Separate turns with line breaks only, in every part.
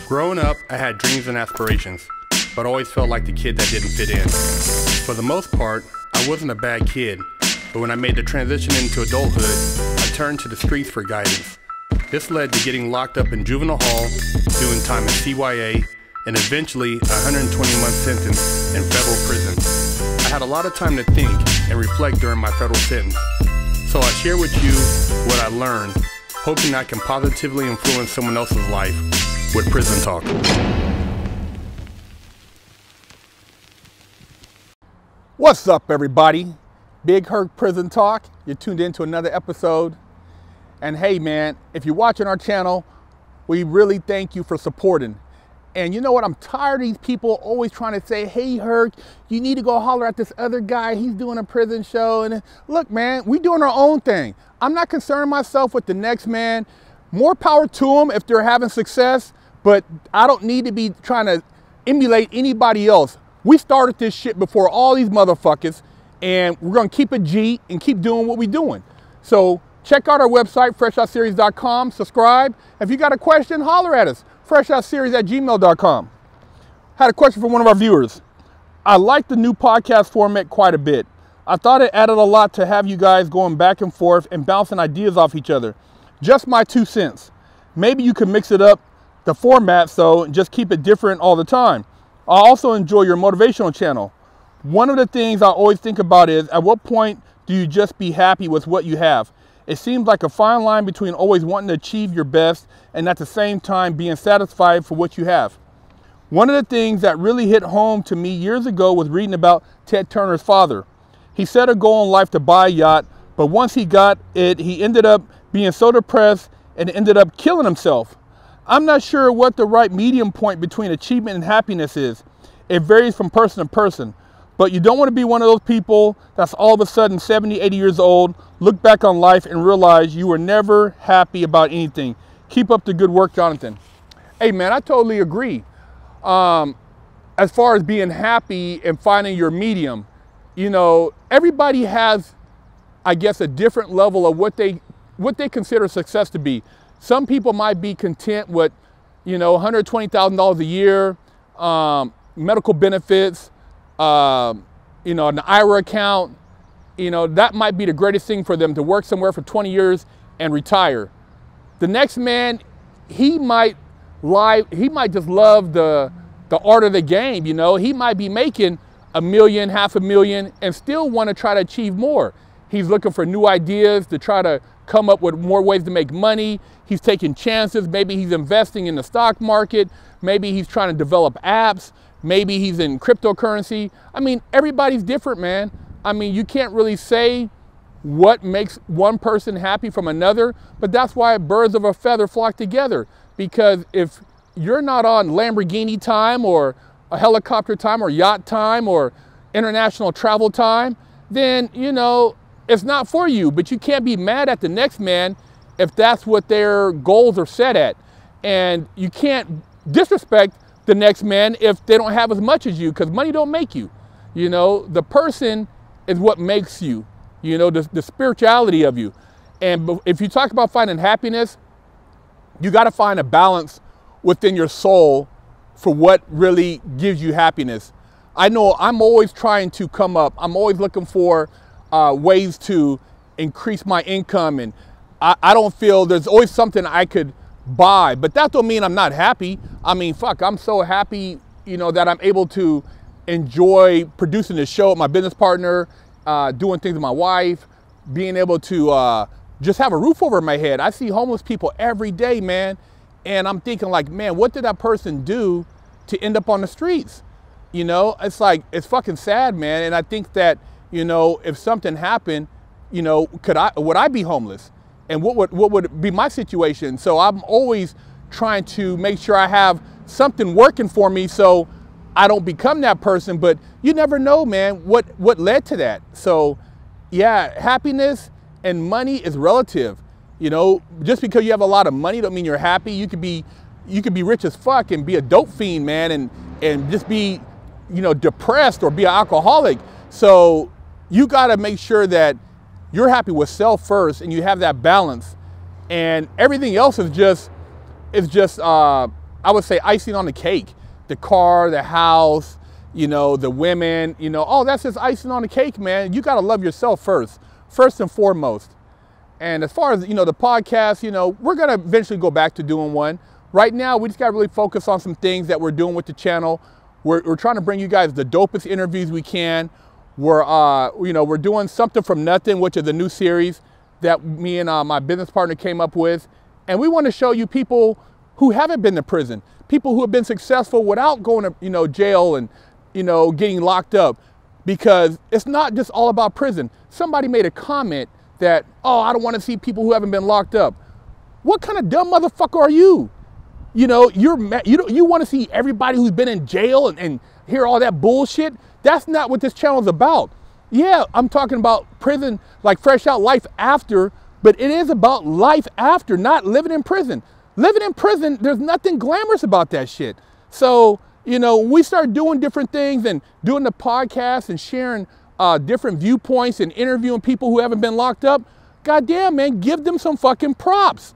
Growing up, I had dreams and aspirations, but always felt like the kid that didn't fit in. For the most part, I wasn't a bad kid, but when I made the transition into adulthood, I turned to the streets for guidance. This led to getting locked up in juvenile hall, doing time in CYA, and eventually a 120-month sentence in federal prison. I had a lot of time to think and reflect during my federal sentence, so I share with you what I learned, hoping I can positively influence someone else's life with Prison Talk.
What's up, everybody? Big Herc Prison Talk. You're tuned in to another episode. And hey, man, if you're watching our channel, we really thank you for supporting. And you know what? I'm tired of these people always trying to say, hey, Herc, you need to go holler at this other guy. He's doing a prison show. And look, man, we're doing our own thing. I'm not concerning myself with the next man. More power to them if they're having success, but I don't need to be trying to emulate anybody else. We started this shit before all these motherfuckers, and we're gonna keep it G and keep doing what we're doing. So check out our website, freshoutseries.com, subscribe. If you got a question, holler at us, freshoutseries@gmail.com. Had a question from one of our viewers. I like the new podcast format quite a bit. I thought it added a lot to have you guys going back and forth and bouncing ideas off each other. Just my 2 cents. Maybe you could mix it up, the format, so just keep it different all the time. I also enjoy your motivational channel. One of the things I always think about is, at what point do you just be happy with what you have? It seems like a fine line between always wanting to achieve your best and at the same time being satisfied for what you have. One of the things that really hit home to me years ago was reading about Ted Turner's father. He set a goal in life to buy a yacht, but once he got it, he ended up being so depressed and ended up killing himself. I'm not sure what the right medium point between achievement and happiness is. It varies from person to person, but you don't want to be one of those people that's all of a sudden 70, 80 years old, look back on life and realize you were never happy about anything. Keep up the good work, Jonathan. Hey man, I totally agree. As far as being happy and finding your medium, you know, everybody has, I guess, a different level of what they consider success to be. Some people might be content with, you know, $120,000 a year, medical benefits, you know, an IRA account. You know, that might be the greatest thing for them, to work somewhere for 20 years and retire. The next man, he might just love the art of the game. You know, he might be making $1 million, $500,000, and still want to try to achieve more. He's looking for new ideas to try to come up with more ways to make money. He's taking chances. Maybe he's investing in the stock market. Maybe he's trying to develop apps. Maybe he's in cryptocurrency. I mean, everybody's different, man. I mean, you can't really say what makes one person happy from another, but that's why birds of a feather flock together. Because if you're not on Lamborghini time or a helicopter time or yacht time or international travel time, then, you know, it's not for you. But you can't be mad at the next man if that's what their goals are set at. And you can't disrespect the next man if they don't have as much as you, because money don't make you. You know, the person is what makes you, you know, the spirituality of you. And if you talk about finding happiness, you got to find a balance within your soul for what really gives you happiness. I know I'm always trying to come up. I'm always looking for ways to increase my income, and I don't feel there's always something I could buy, but that don't mean I'm not happy. I mean, fuck, I'm so happy, you know, that I'm able to enjoy producing this show with my business partner, doing things with my wife, being able to just have a roof over my head. I see homeless people every day, man, and I'm thinking like, man, what did that person do to end up on the streets? You know, it's like, it's fucking sad, man. And I think that, you know, if something happened, you know, would I be homeless? And what would be my situation? So I'm always trying to make sure I have something working for me so I don't become that person. But you never know, man, what led to that. So yeah, happiness and money is relative. You know, just because you have a lot of money don't mean you're happy. You could be rich as fuck and be a dope fiend, man, and just be, you know, depressed or be an alcoholic. So you got to make sure that you're happy with self first and you have that balance, and everything else is just I would say icing on the cake. The car, the house, you know, the women, you know, oh, that's just icing on the cake, man. You got to love yourself first and foremost. And as far as, you know, the podcast, you know, we're going to eventually go back to doing one. Right now, we just got to really focus on some things that we're doing with the channel. We're trying to bring you guys the dopest interviews we can. We're doing Something from Nothing, which is a new series that me and my business partner came up with. And we want to show you people who haven't been to prison, people who have been successful without going to, you know, jail and, you know, getting locked up, because it's not just all about prison. Somebody made a comment that, oh, I don't want to see people who haven't been locked up. What kind of dumb motherfucker are you? You know, you want to see everybody who's been in jail and hear all that bullshit? That's not what this channel is about. Yeah, I'm talking about prison, like fresh out, life after, but it is about life after, not living in prison. Living in prison, there's nothing glamorous about that shit. So, you know, we start doing different things and doing the podcast and sharing different viewpoints and interviewing people who haven't been locked up. Goddamn, man, give them some fucking props.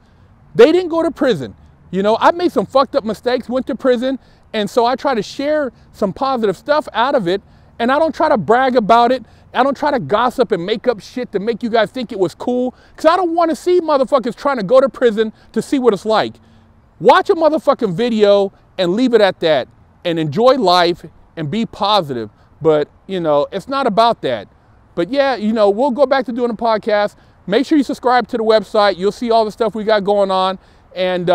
They didn't go to prison. You know, I made some fucked up mistakes, went to prison, and so I try to share some positive stuff out of it, and I don't try to brag about it. I don't try to gossip and make up shit to make you guys think it was cool, because I don't want to see motherfuckers trying to go to prison to see what it's like. Watch a motherfucking video and leave it at that, and enjoy life and be positive. But, you know, it's not about that. But yeah, you know, we'll go back to doing a podcast. Make sure you subscribe to the website. You'll see all the stuff we got going on. And,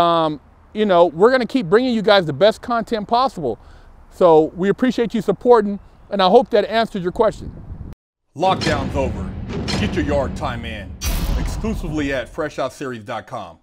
you know, we're going to keep bringing you guys the best content possible. So we appreciate you supporting, and I hope that answers your question.
Lockdown's over. Get your yard time in. Exclusively at FreshOutSeries.com.